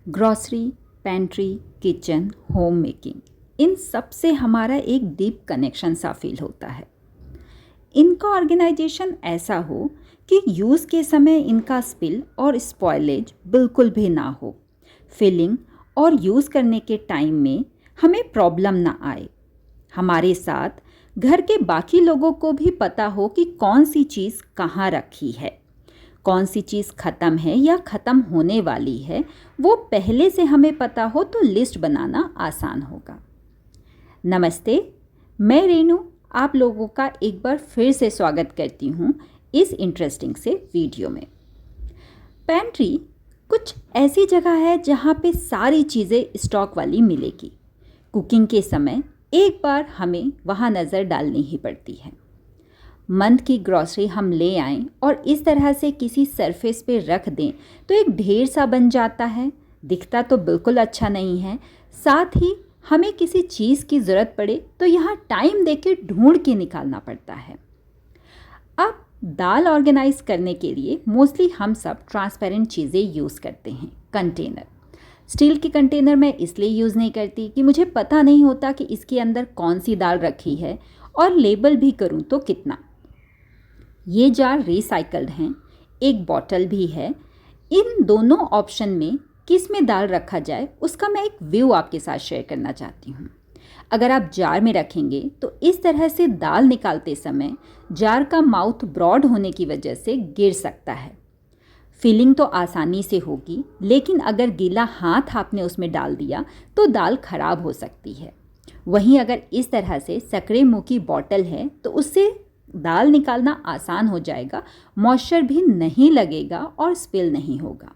Grocery, pantry, kitchen, home making, इन सब से हमारा एक डीप कनेक्शन सा फील होता है। इनका ऑर्गेनाइजेशन ऐसा हो कि यूज़ के समय इनका स्पिल और स्पॉयलेज बिल्कुल भी ना हो, फिलिंग और यूज़ करने के टाइम में हमें प्रॉब्लम ना आए। हमारे साथ घर के बाकी लोगों को भी पता हो कि कौन सी चीज़ कहाँ रखी है, कौन सी चीज़ ख़त्म है या ख़त्म होने वाली है, वो पहले से हमें पता हो तो लिस्ट बनाना आसान होगा। नमस्ते, मैं रेनू आप लोगों का एक बार फिर से स्वागत करती हूँ इस इंटरेस्टिंग से वीडियो में। पेंट्री कुछ ऐसी जगह है जहाँ पे सारी चीज़ें स्टॉक वाली मिलेगी। कुकिंग के समय एक बार हमें वहाँ नज़र डालनी ही पड़ती है। मंथ की ग्रॉसरी हम ले आएं और इस तरह से किसी सरफेस पे रख दें तो एक ढेर सा बन जाता है। दिखता तो बिल्कुल अच्छा नहीं है, साथ ही हमें किसी चीज़ की ज़रूरत पड़े तो यहाँ टाइम देके ढूंढ के निकालना पड़ता है। अब दाल ऑर्गेनाइज करने के लिए मोस्टली हम सब ट्रांसपेरेंट चीज़ें यूज़ करते हैं। कंटेनर, स्टील के कंटेनर मैं इसलिए यूज़ नहीं करती कि मुझे पता नहीं होता कि इसके अंदर कौन सी दाल रखी है, और लेबल भी करूँ तो कितना। ये जार रिसाइकल्ड हैं, एक बॉटल भी है। इन दोनों ऑप्शन में किस में दाल रखा जाए उसका मैं एक व्यू आपके साथ शेयर करना चाहती हूँ। अगर आप जार में रखेंगे तो इस तरह से दाल निकालते समय जार का माउथ ब्रॉड होने की वजह से गिर सकता है। फिलिंग तो आसानी से होगी, लेकिन अगर गीला हाथ आपने उसमें डाल दिया तो दाल खराब हो सकती है। वहीं अगर इस तरह से सकरे मुंह की बॉटल है तो उससे दाल निकालना आसान हो जाएगा, मॉइस्चर भी नहीं लगेगा और स्पिल नहीं होगा।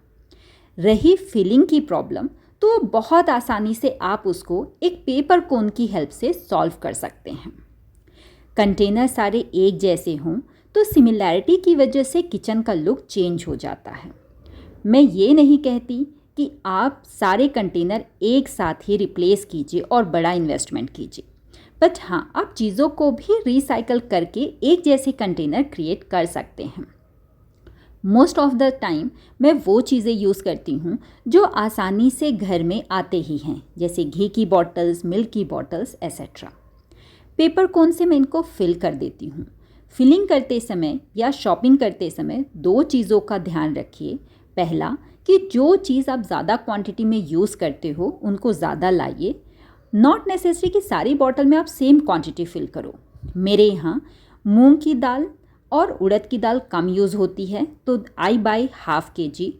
रही फिलिंग की प्रॉब्लम, तो बहुत आसानी से आप उसको एक पेपर कोन की हेल्प से सॉल्व कर सकते हैं। कंटेनर सारे एक जैसे हों तो सिमिलैरिटी की वजह से किचन का लुक चेंज हो जाता है। मैं ये नहीं कहती कि आप सारे कंटेनर एक साथ ही रिप्लेस कीजिए और बड़ा इन्वेस्टमेंट कीजिए, बट हाँ, आप चीज़ों को भी रिसाइकल करके एक जैसे कंटेनर क्रिएट कर सकते हैं। मोस्ट ऑफ द टाइम मैं वो चीज़ें यूज़ करती हूँ जो आसानी से घर में आते ही हैं, जैसे घी की बॉटल्स, मिल्क की बॉटल्स एसेट्रा। पेपर कोन से मैं इनको फिल कर देती हूँ। फिलिंग करते समय या शॉपिंग करते समय दो चीज़ों का ध्यान रखिए। पहला, कि जो चीज़ आप ज़्यादा क्वांटिटी में यूज़ करते हो उनको ज़्यादा लाइए। नॉट नेसेसरी कि सारी बॉटल में आप सेम क्वांटिटी फिल करो। मेरे यहाँ मूंग की दाल और उड़द की दाल कम यूज़ होती है तो आई बाई ½ kg,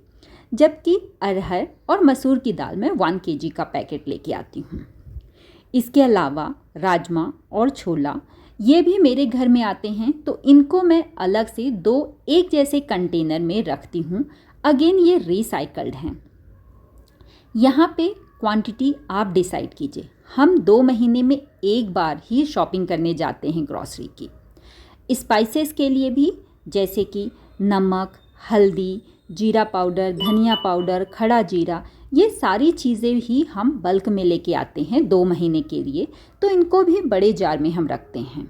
जबकि अरहर और मसूर की दाल में 1 kg का पैकेट लेके आती हूँ। इसके अलावा राजमा और छोला ये भी मेरे घर में आते हैं, तो इनको मैं अलग से दो एक जैसे कंटेनर में रखती हूँ। अगेन ये रिसाइकल्ड हैं। यहाँ पे क्वांटिटी आप डिसाइड कीजिए। हम 2 महीने में एक बार ही शॉपिंग करने जाते हैं ग्रॉसरी की। स्पाइसेस के लिए भी, जैसे कि नमक, हल्दी, जीरा पाउडर, धनिया पाउडर, खड़ा जीरा, ये सारी चीज़ें ही हम बल्क में लेके आते हैं 2 महीने के लिए, तो इनको भी बड़े जार में हम रखते हैं।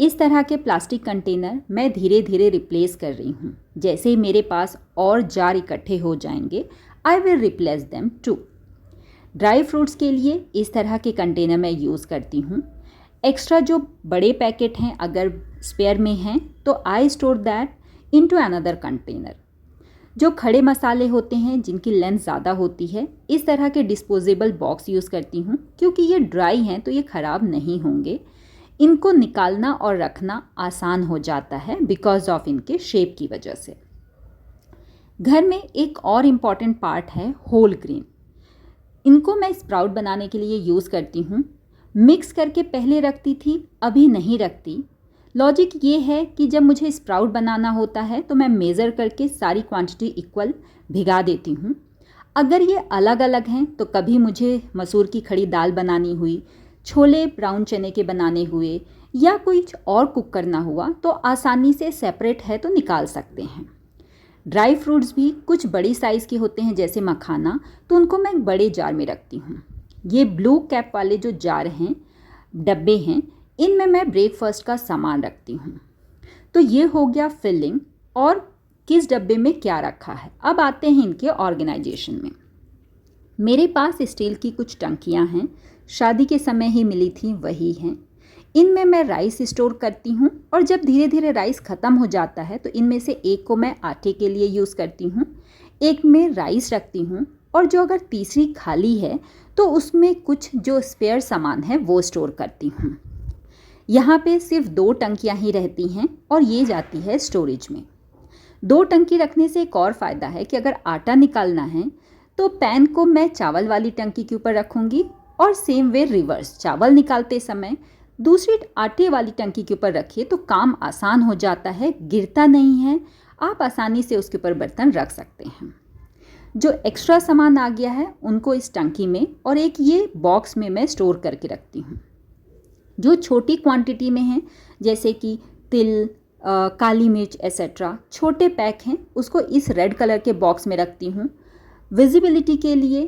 इस तरह के प्लास्टिक कंटेनर मैं धीरे धीरे रिप्लेस कर रही हूँ। जैसे ही मेरे पास और जार इकट्ठे हो जाएंगे, I will replace them too. Dry fruits के लिए इस तरह के कंटेनर मैं यूज़ करती हूँ। एक्स्ट्रा जो बड़े पैकेट हैं अगर स्पेयर में हैं तो I store that into another container. जो खड़े मसाले होते हैं जिनकी लेंथ ज़्यादा होती है, इस तरह के डिस्पोजेबल बॉक्स यूज़ करती हूँ, क्योंकि ये ड्राई हैं तो ये ख़राब नहीं होंगे। इनको निकालना और रखना आसान हो जाता है बिकॉज ऑफ इनके शेप की वजह से। घर में एक और इम्पॉर्टेंट पार्ट है होल ग्रेन। इनको मैं स्प्राउट बनाने के लिए यूज़ करती हूँ। मिक्स करके पहले रखती थी, अभी नहीं रखती। लॉजिक ये है कि जब मुझे स्प्राउट बनाना होता है तो मैं मेज़र करके सारी क्वांटिटी इक्वल भिगा देती हूँ। अगर ये अलग अलग हैं तो कभी मुझे मसूर की खड़ी दाल बनानी हुई, छोले ब्राउन चने के बनाने हुए, या कुछ और कुक करना हुआ तो आसानी से सेपरेट है तो निकाल सकते हैं। ड्राई फ्रूट्स भी कुछ बड़ी साइज़ के होते हैं, जैसे मखाना, तो उनको मैं बड़े जार में रखती हूँ। ये ब्लू कैप वाले जो जार हैं, डब्बे हैं, इनमें मैं ब्रेकफास्ट का सामान रखती हूँ। तो ये हो गया फिलिंग और किस डब्बे में क्या रखा है। अब आते हैं इनके ऑर्गेनाइजेशन में। मेरे पास स्टील की कुछ टंकियाँ हैं, शादी के समय ही मिली थी वही हैं। इनमें मैं राइस स्टोर करती हूँ और जब धीरे धीरे राइस ख़त्म हो जाता है तो इनमें से एक को मैं आटे के लिए यूज़ करती हूँ, एक में राइस रखती हूँ और जो अगर तीसरी खाली है तो उसमें कुछ जो स्पेयर सामान है वो स्टोर करती हूँ। यहाँ पे सिर्फ 2 टंकियाँ ही रहती हैं और ये जाती है स्टोरेज में। 2 टंकी रखने से एक और फ़ायदा है कि अगर आटा निकालना है तो पैन को मैं चावल वाली टंकी के ऊपर रखूँगी और सेम वे रिवर्स, चावल निकालते समय दूसरी आटे वाली टंकी के ऊपर रखिए तो काम आसान हो जाता है, गिरता नहीं है, आप आसानी से उसके ऊपर बर्तन रख सकते हैं। जो एक्स्ट्रा सामान आ गया है उनको इस टंकी में और एक ये बॉक्स में मैं स्टोर करके रखती हूँ। जो छोटी क्वांटिटी में है जैसे कि तिल, काली मिर्च एसेट्रा, छोटे पैक हैं, उसको इस रेड कलर के बॉक्स में रखती हूँ विजिबिलिटी के लिए,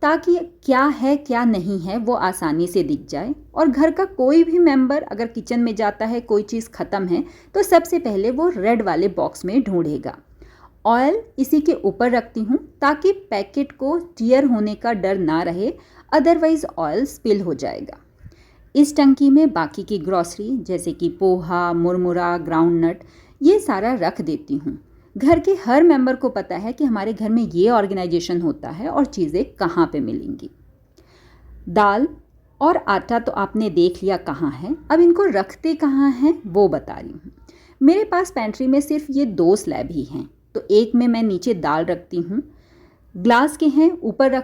ताकि क्या है क्या नहीं है वो आसानी से दिख जाए और घर का कोई भी मेंबर अगर किचन में जाता है, कोई चीज़ ख़त्म है तो सबसे पहले वो रेड वाले बॉक्स में ढूंढेगा। ऑयल इसी के ऊपर रखती हूँ ताकि पैकेट को टीयर होने का डर ना रहे, अदरवाइज़ ऑयल स्पिल हो जाएगा। इस टंकी में बाकी की ग्रॉसरी जैसे कि पोहा, मुरमुरा, ग्राउंडनट ये सारा रख देती हूँ। घर के हर मेंबर को पता है कि हमारे घर में ये ऑर्गेनाइजेशन होता है और चीज़ें कहाँ पे मिलेंगी। दाल और आटा तो आपने देख लिया कहाँ है, अब इनको रखते कहाँ हैं वो बता रही हूँ। मेरे पास पेंट्री में सिर्फ ये 2 स्लैब ही हैं, तो एक में मैं नीचे दाल रखती हूँ, ग्लास के हैं, ऊपर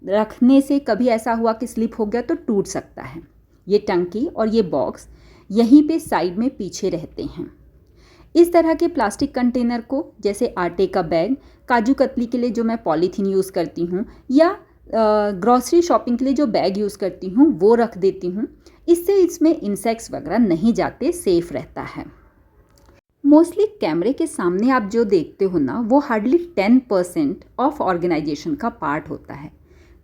रखने से कभी ऐसा हुआ कि स्लिप हो गया तो टूट सकता है। ये टंकी और ये बॉक्स यहीं पे साइड में पीछे रहते हैं। इस तरह के प्लास्टिक कंटेनर को जैसे आटे का बैग, काजू कतली के लिए जो मैं पॉलीथीन यूज़ करती हूँ या ग्रॉसरी शॉपिंग के लिए जो बैग यूज़ करती हूँ वो रख देती हूँ। इससे इसमें इंसेक्ट्स वगैरह नहीं जाते, सेफ रहता है। मोस्टली कैमरे के सामने आप जो देखते हो ना वो हार्डली 10% ऑफ ऑर्गेनाइजेशन का पार्ट होता है।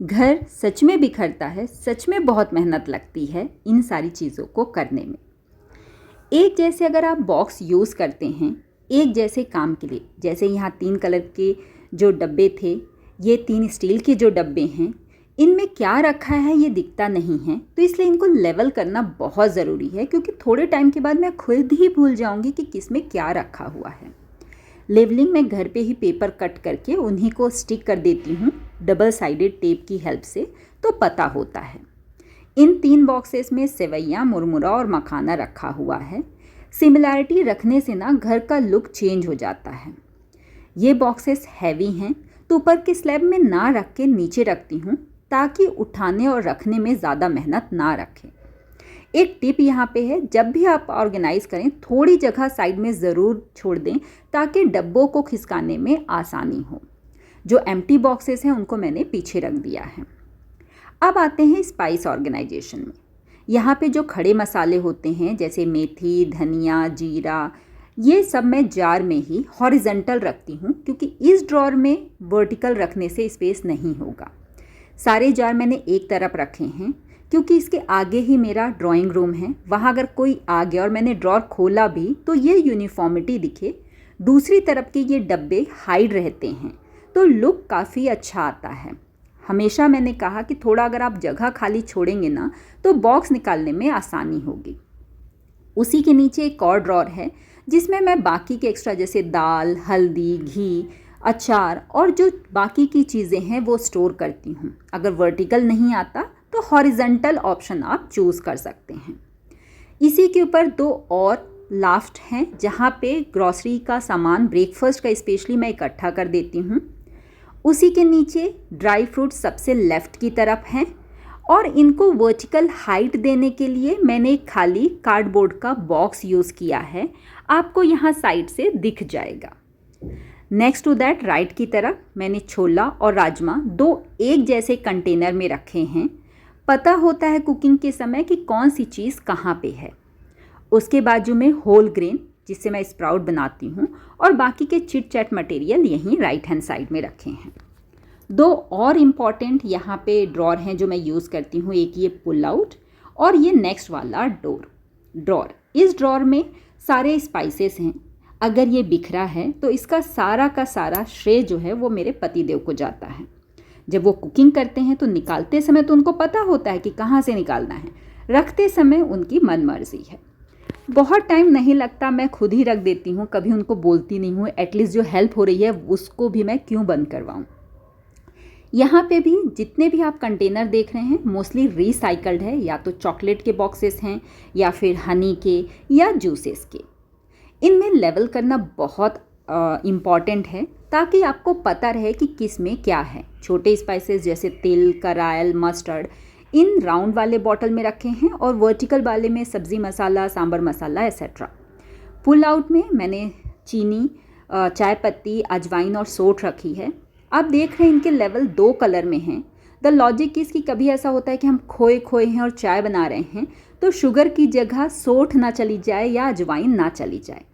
घर सच में बिखरता है, सच में बहुत मेहनत लगती है इन सारी चीज़ों को करने में। एक जैसे अगर आप बॉक्स यूज़ करते हैं एक जैसे काम के लिए, जैसे यहाँ 3 कलर के जो डब्बे थे, ये 3 स्टील के जो डब्बे हैं, इनमें क्या रखा है ये दिखता नहीं है, तो इसलिए इनको लेवल करना बहुत ज़रूरी है क्योंकि थोड़े टाइम के बाद मैं खुद ही भूल जाऊँगी कि किस में क्या रखा हुआ है। लेवलिंग में घर पे ही पेपर कट करके उन्हीं को स्टिक कर देती हूँ डबल साइडेड टेप की हेल्प से, तो पता होता है। इन 3 बॉक्सेस में सेवैयाँ, मुरमुरा और मखाना रखा हुआ है। सिमिलैरिटी रखने से ना घर का लुक चेंज हो जाता है। ये बॉक्सेस हैवी हैं तो ऊपर के स्लैब में ना रख के नीचे रखती हूँ ताकि उठाने और रखने में ज़्यादा मेहनत ना रखें। एक टिप यहाँ पे है, जब भी आप ऑर्गेनाइज़ करें थोड़ी जगह साइड में ज़रूर छोड़ दें ताकि डब्बों को खिसकाने में आसानी हो। जो एम्प्टी बॉक्सेस हैं उनको मैंने पीछे रख दिया है। अब आते हैं स्पाइस ऑर्गेनाइजेशन में। यहाँ पे जो खड़े मसाले होते हैं जैसे मेथी, धनिया, जीरा, ये सब मैं जार में ही हॉरिजेंटल रखती हूँ क्योंकि इस ड्रॉर में वर्टिकल रखने से स्पेस नहीं होगा। सारे जार मैंने एक तरफ रखे हैं क्योंकि इसके आगे ही मेरा ड्राइंग रूम है, वहाँ अगर कोई आ गया और मैंने ड्रॉर खोला भी तो ये यूनिफॉर्मिटी दिखे। दूसरी तरफ के ये डब्बे हाइड रहते हैं तो लुक काफ़ी अच्छा आता है। हमेशा मैंने कहा कि थोड़ा अगर आप जगह खाली छोड़ेंगे ना तो बॉक्स निकालने में आसानी होगी। उसी के नीचे एक और ड्रॉर है जिसमें मैं बाकी के एक्स्ट्रा जैसे दाल, हल्दी, घी, अचार और जो बाकी की चीज़ें हैं वो स्टोर करती हूँ। अगर वर्टिकल नहीं आता तो हॉरिजेंटल ऑप्शन आप चूज़ कर सकते हैं। इसी के ऊपर 2 और लाफ्ट हैं जहाँ पे ग्रॉसरी का सामान, ब्रेकफास्ट का स्पेशली मैं इकट्ठा कर देती हूँ। उसी के नीचे ड्राई फ्रूट सबसे लेफ़्ट की तरफ हैं और इनको वर्टिकल हाइट देने के लिए मैंने खाली कार्डबोर्ड का बॉक्स यूज़ किया है, आपको यहाँ साइड से दिख जाएगा। नेक्स्ट टू दैट राइट की तरफ मैंने छोला और राजमा 2 एक जैसे कंटेनर में रखे हैं। पता होता है कुकिंग के समय कि कौन सी चीज़ कहाँ पे है। उसके बाजू में होल ग्रेन जिससे मैं स्प्राउट बनाती हूँ और बाकी के चिट चैट मटेरियल यहीं राइट हैंड साइड में रखे हैं। 2 और इम्पॉर्टेंट यहाँ पे ड्रॉर हैं जो मैं यूज़ करती हूँ, एक ये पुल आउट और ये नेक्स्ट वाला ड्रॉर। इस ड्रॉर में सारे स्पाइसेस हैं। अगर ये बिखरा है तो इसका सारा का सारा श्रेय जो है वो मेरे पतिदेव को जाता है। जब वो कुकिंग करते हैं तो निकालते समय तो उनको पता होता है कि कहाँ से निकालना है, रखते समय उनकी मनमर्जी है। बहुत टाइम नहीं लगता, मैं खुद ही रख देती हूँ, कभी उनको बोलती नहीं हूँ। एटलीस्ट जो हेल्प हो रही है उसको भी मैं क्यों बंद करवाऊँ। यहाँ पे भी जितने भी आप कंटेनर देख रहे हैं मोस्टली रिसाइकल्ड है, या तो चॉकलेट के बॉक्सेस हैं या फिर हनी के या जूसेस के। इनमें लेवल करना बहुत इम्पॉर्टेंट है ताकि आपको पता रहे कि किस में क्या है। छोटे स्पाइसेस जैसे तिल, करायल, मस्टर्ड इन राउंड वाले बॉटल में रखे हैं और वर्टिकल वाले में सब्ज़ी मसाला, sambar masala etcetera. Pull out में मैंने चीनी, चाय पत्ती, अजवाइन और सोंठ रखी है। आप देख रहे हैं इनके लेवल 2 कलर में हैं। द लॉजिक इज़ कि कभी ऐसा होता है कि हम खोए खोए हैं और चाय बना रहे हैं तो शुगर की जगह सोंठ ना चली जाए या अजवाइन ना चली जाए।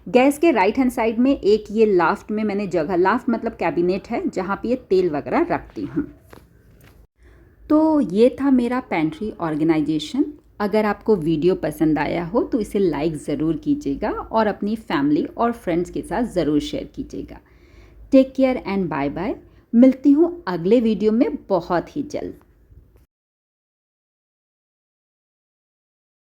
गैस के राइट हैंड साइड में एक ये लाफ्ट में मैंने जगह, लाफ्ट मतलब कैबिनेट है जहाँ पे ये तेल वगैरह रखती हूँ। तो ये था मेरा पेंट्री ऑर्गेनाइजेशन। अगर आपको वीडियो पसंद आया हो तो इसे लाइक ज़रूर कीजिएगा और अपनी फैमिली और फ्रेंड्स के साथ ज़रूर शेयर कीजिएगा। Take care and bye bye. मिलती हूँ अगले वीडियो में बहुत ही जल्द।